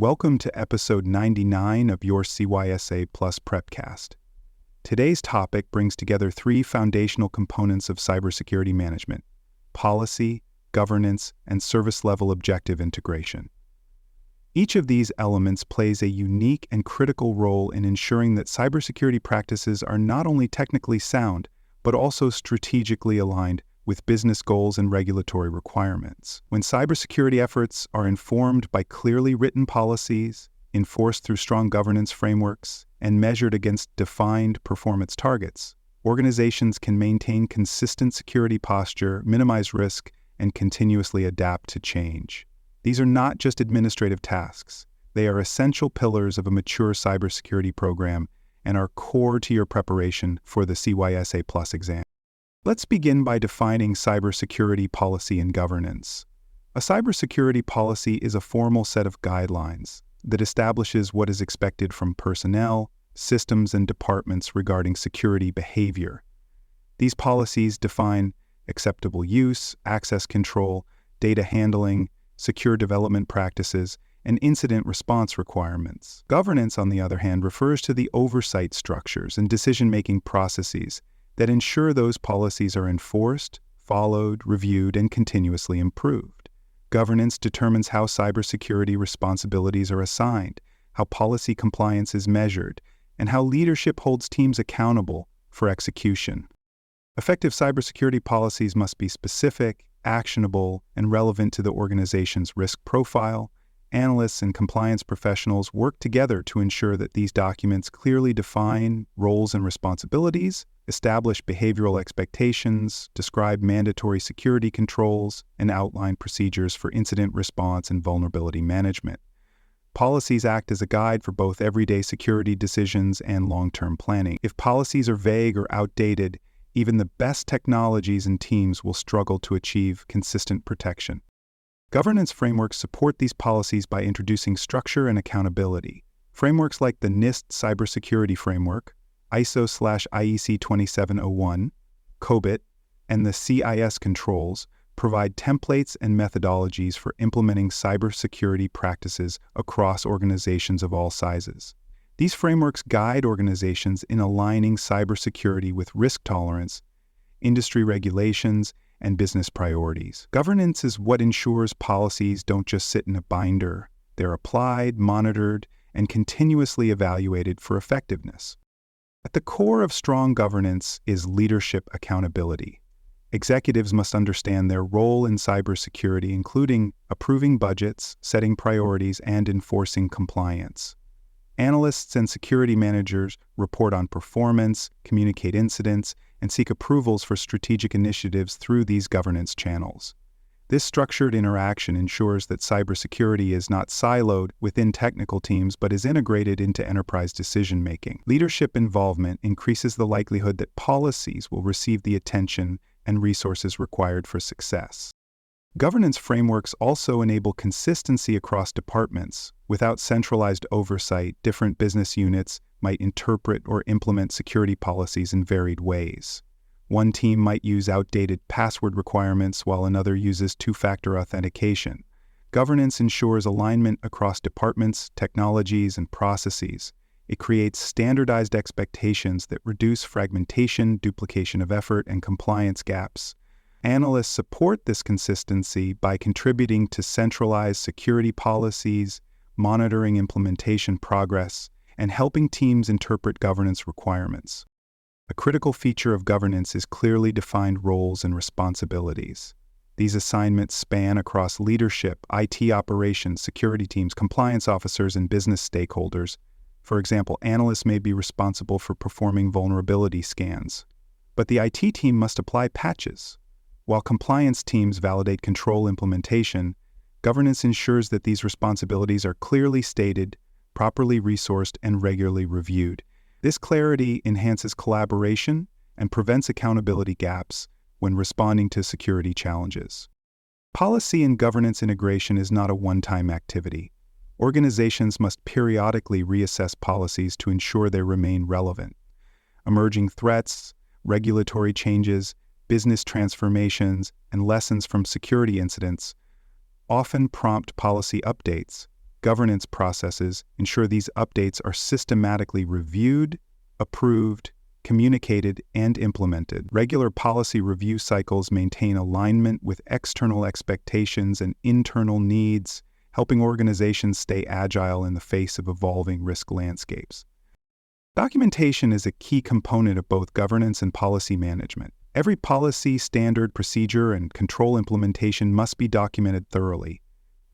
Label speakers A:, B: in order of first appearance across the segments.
A: Welcome to episode 99 of your CySA Plus Prepcast. Today's topic brings together three foundational components of cybersecurity management: policy, governance, and service-level objective integration. Each of these elements plays a unique and critical role in ensuring that cybersecurity practices are not only technically sound, but also strategically aligned with business goals and regulatory requirements. When cybersecurity efforts are informed by clearly written policies, enforced through strong governance frameworks, and measured against defined performance targets, organizations can maintain consistent security posture, minimize risk, and continuously adapt to change. These are not just administrative tasks. They are essential pillars of a mature cybersecurity program and are core to your preparation for the CySA Plus exam. Let's begin by defining cybersecurity policy and governance. A cybersecurity policy is a formal set of guidelines that establishes what is expected from personnel, systems, and departments regarding security behavior. These policies define acceptable use, access control, data handling, secure development practices, and incident response requirements. Governance, on the other hand, refers to the oversight structures and decision-making processes that ensure those policies are enforced, followed, reviewed, and continuously improved. Governance determines how cybersecurity responsibilities are assigned, how policy compliance is measured, and how leadership holds teams accountable for execution. Effective cybersecurity policies must be specific, actionable, and relevant to the organization's risk profile. Analysts and compliance professionals work together to ensure that these documents clearly define roles and responsibilities, establish behavioral expectations, describe mandatory security controls, and outline procedures for incident response and vulnerability management. Policies act as a guide for both everyday security decisions and long-term planning. If policies are vague or outdated, even the best technologies and teams will struggle to achieve consistent protection. Governance frameworks support these policies by introducing structure and accountability. Frameworks like the NIST Cybersecurity Framework, ISO/IEC 2701, COBIT, and the CIS controls provide templates and methodologies for implementing cybersecurity practices across organizations of all sizes. These frameworks guide organizations in aligning cybersecurity with risk tolerance, industry regulations, and business priorities. Governance is what ensures policies don't just sit in a binder. They're applied, monitored, and continuously evaluated for effectiveness. At the core of strong governance is leadership accountability. Executives must understand their role in cybersecurity, including approving budgets, setting priorities, and enforcing compliance. Analysts and security managers report on performance, communicate incidents, and seek approvals for strategic initiatives through these governance channels. This structured interaction ensures that cybersecurity is not siloed within technical teams but is integrated into enterprise decision-making. Leadership involvement increases the likelihood that policies will receive the attention and resources required for success. Governance frameworks also enable consistency across departments. Without centralized oversight, different business units might interpret or implement security policies in varied ways. One team might use outdated password requirements while another uses two-factor authentication. Governance ensures alignment across departments, technologies, and processes. It creates standardized expectations that reduce fragmentation, duplication of effort, and compliance gaps. Analysts support this consistency by contributing to centralized security policies, monitoring implementation progress, and helping teams interpret governance requirements. A critical feature of governance is clearly defined roles and responsibilities. These assignments span across leadership, IT operations, security teams, compliance officers, and business stakeholders. For example, analysts may be responsible for performing vulnerability scans, but the IT team must apply patches. While compliance teams validate control implementation, governance ensures that these responsibilities are clearly stated, properly resourced, and regularly reviewed. This clarity enhances collaboration and prevents accountability gaps when responding to security challenges. Policy and governance integration is not a one-time activity. Organizations must periodically reassess policies to ensure they remain relevant. Emerging threats, regulatory changes, business transformations, and lessons from security incidents often prompt policy updates. governance processes ensure these updates are systematically reviewed, approved, communicated, and implemented. Regular policy review cycles maintain alignment with external expectations and internal needs, helping organizations stay agile in the face of evolving risk landscapes. Documentation is a key component of both governance and policy management. Every policy, standard, procedure, and control implementation must be documented thoroughly.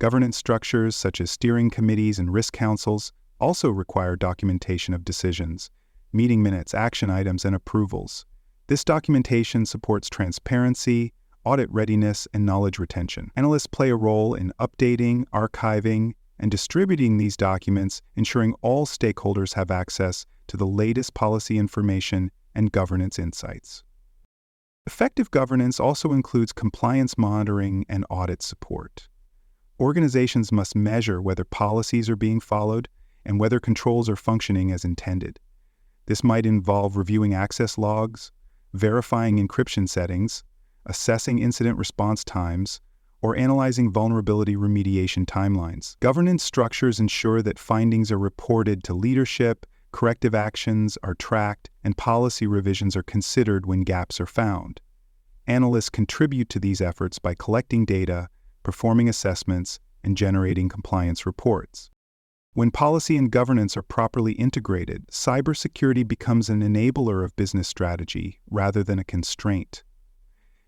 A: Governance structures such as steering committees and risk councils also require documentation of decisions, meeting minutes, action items, and approvals. This documentation supports transparency, audit readiness, and knowledge retention. Analysts play a role in updating, archiving, and distributing these documents, ensuring all stakeholders have access to the latest policy information and governance insights. Effective governance also includes compliance monitoring and audit support. Organizations must measure whether policies are being followed and whether controls are functioning as intended. This might involve reviewing access logs, verifying encryption settings, assessing incident response times, or analyzing vulnerability remediation timelines. Governance structures ensure that findings are reported to leadership, corrective actions are tracked, and policy revisions are considered when gaps are found. Analysts contribute to these efforts by collecting data, performing assessments, and generating compliance reports. When policy and governance are properly integrated, cybersecurity becomes an enabler of business strategy rather than a constraint.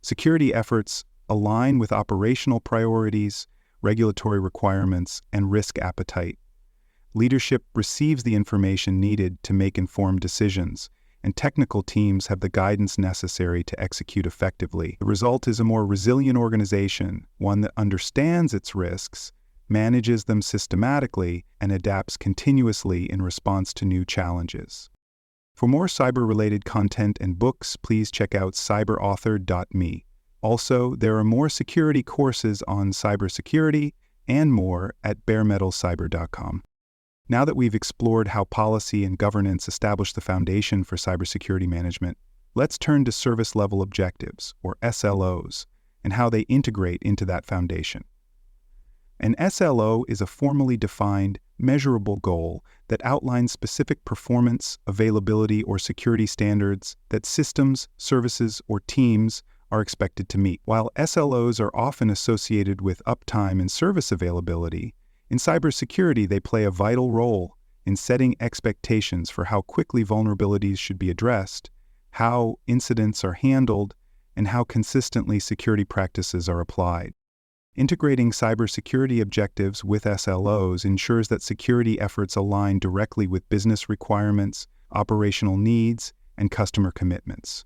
A: Security efforts align with operational priorities, regulatory requirements, and risk appetite. Leadership receives the information needed to make informed decisions, and technical teams have the guidance necessary to execute effectively. The result is a more resilient organization, one that understands its risks, manages them systematically, and adapts continuously in response to new challenges. For more cyber-related content and books, please check out cyberauthor.me. Also, there are more security courses on cybersecurity and more at baremetalcyber.com. Now that we've explored how policy and governance establish the foundation for cybersecurity management, let's turn to service-level objectives, or SLOs, and how they integrate into that foundation. An SLO is a formally defined, measurable goal that outlines specific performance, availability, or security standards that systems, services, or teams are expected to meet. While SLOs are often associated with uptime and service availability, in cybersecurity they play a vital role in setting expectations for how quickly vulnerabilities should be addressed, how incidents are handled, and how consistently security practices are applied. Integrating cybersecurity objectives with SLOs ensures that security efforts align directly with business requirements, operational needs, and customer commitments.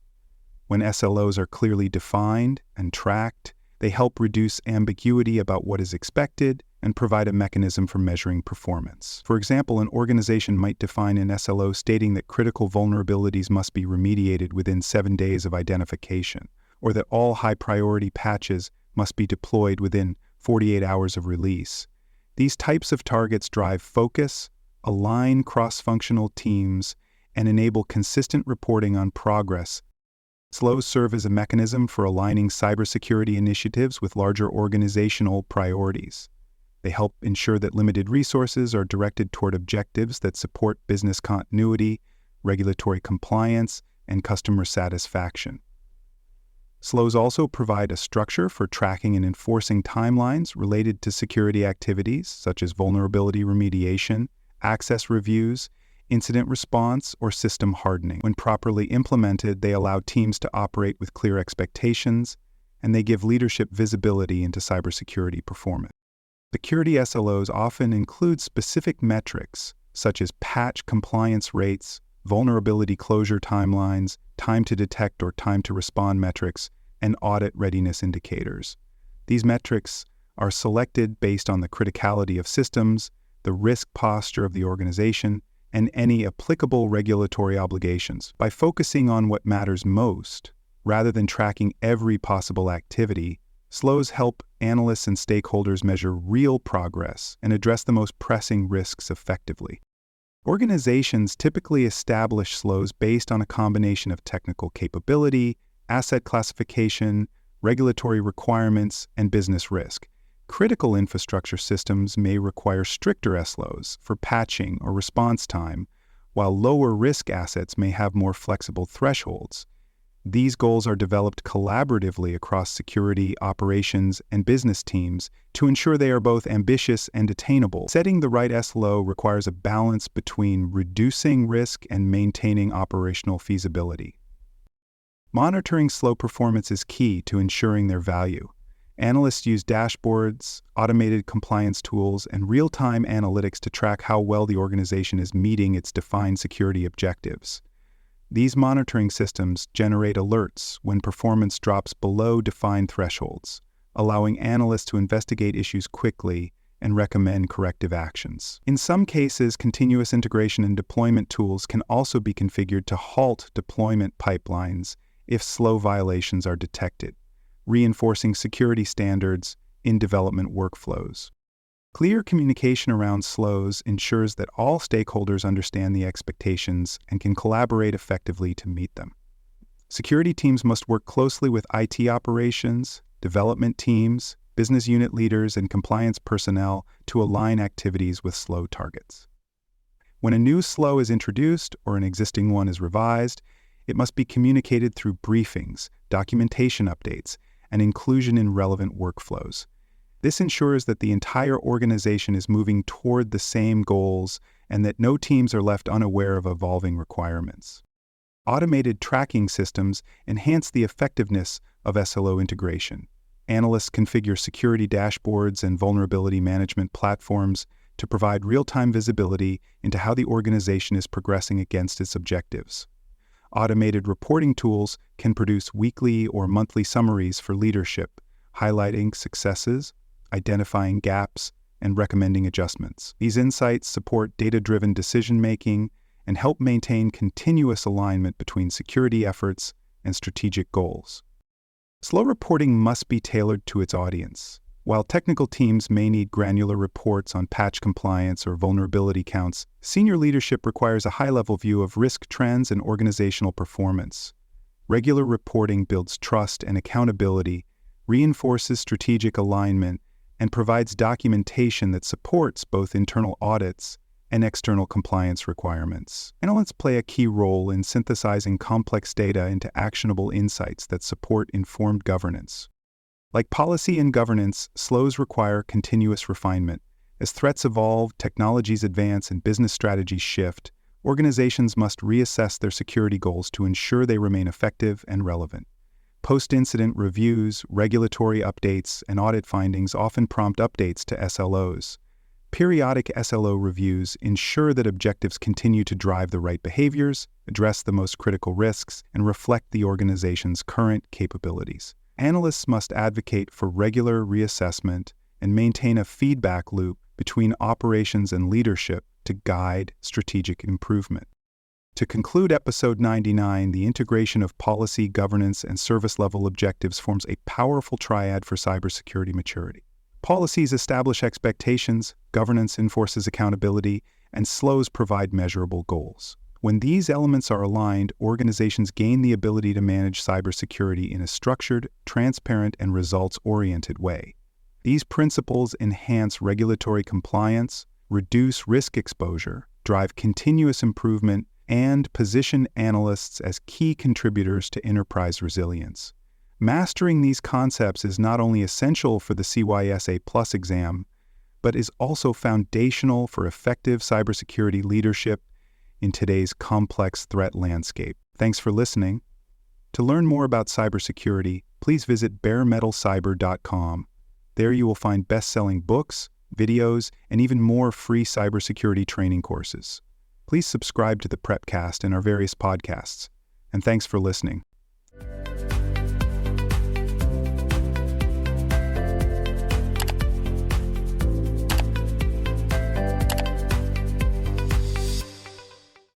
A: When SLOs are clearly defined and tracked, they help reduce ambiguity about what is expected and provide a mechanism for measuring performance. For example, an organization might define an SLO stating that critical vulnerabilities must be remediated within 7 days of identification, or that all high-priority patches must be deployed within 48 hours of release. These types of targets drive focus, align cross-functional teams, and enable consistent reporting on progress. SLOs serve as a mechanism for aligning cybersecurity initiatives with larger organizational priorities. They help ensure that limited resources are directed toward objectives that support business continuity, regulatory compliance, and customer satisfaction. SLOs also provide a structure for tracking and enforcing timelines related to security activities such as vulnerability remediation, access reviews, incident response, or system hardening. When properly implemented, they allow teams to operate with clear expectations, and they give leadership visibility into cybersecurity performance. Security SLOs often include specific metrics such as patch compliance rates, vulnerability closure timelines, time to detect or time to respond metrics, and audit readiness indicators. These metrics are selected based on the criticality of systems, the risk posture of the organization, and any applicable regulatory obligations. By focusing on what matters most, rather than tracking every possible activity, SLOs help analysts and stakeholders measure real progress and address the most pressing risks effectively. Organizations typically establish SLOs based on a combination of technical capability, asset classification, regulatory requirements, and business risk. Critical infrastructure systems may require stricter SLOs for patching or response time, while lower-risk assets may have more flexible thresholds. These goals are developed collaboratively across security, operations, and business teams to ensure they are both ambitious and attainable. Setting the right SLO requires a balance between reducing risk and maintaining operational feasibility. Monitoring SLO performance is key to ensuring their value. Analysts use dashboards, automated compliance tools, and real-time analytics to track how well the organization is meeting its defined security objectives. These monitoring systems generate alerts when performance drops below defined thresholds, allowing analysts to investigate issues quickly and recommend corrective actions. In some cases, continuous integration and deployment tools can also be configured to halt deployment pipelines if SLO violations are detected, reinforcing security standards in development workflows. Clear communication around SLOs ensures that all stakeholders understand the expectations and can collaborate effectively to meet them. Security teams must work closely with IT operations, development teams, business unit leaders, and compliance personnel to align activities with SLO targets. When a new SLO is introduced or an existing one is revised, it must be communicated through briefings, documentation updates, and inclusion in relevant workflows. This ensures that the entire organization is moving toward the same goals and that no teams are left unaware of evolving requirements. Automated tracking systems enhance the effectiveness of SLO integration. Analysts configure security dashboards and vulnerability management platforms to provide real-time visibility into how the organization is progressing against its objectives. Automated reporting tools can produce weekly or monthly summaries for leadership, highlighting successes, identifying gaps, and recommending adjustments. These insights support data-driven decision-making and help maintain continuous alignment between security efforts and strategic goals. SLO reporting must be tailored to its audience. While technical teams may need granular reports on patch compliance or vulnerability counts, senior leadership requires a high-level view of risk trends and organizational performance. Regular reporting builds trust and accountability, reinforces strategic alignment, and provides documentation that supports both internal audits and external compliance requirements. Analysts play a key role in synthesizing complex data into actionable insights that support informed governance. Like policy and governance, SLOs require continuous refinement. As threats evolve, technologies advance, and business strategies shift, organizations must reassess their security goals to ensure they remain effective and relevant. Post-incident reviews, regulatory updates, and audit findings often prompt updates to SLOs. Periodic SLO reviews ensure that objectives continue to drive the right behaviors, address the most critical risks, and reflect the organization's current capabilities. Analysts must advocate for regular reassessment and maintain a feedback loop between operations and leadership to guide strategic improvement. To conclude episode 99, the integration of policy, governance, and service-level objectives forms a powerful triad for cybersecurity maturity. Policies establish expectations, governance enforces accountability, and SLOs provide measurable goals. When these elements are aligned, organizations gain the ability to manage cybersecurity in a structured, transparent, and results-oriented way. These principles enhance regulatory compliance, reduce risk exposure, drive continuous improvement, and position analysts as key contributors to enterprise resilience. Mastering these concepts is not only essential for the CySA Plus exam, but is also foundational for effective cybersecurity leadership in today's complex threat landscape. Thanks for listening. To learn more about cybersecurity, please visit baremetalcyber.com. There you will find best-selling books, videos, and even more free cybersecurity training courses. Please subscribe to the Prepcast and our various podcasts. And thanks for listening.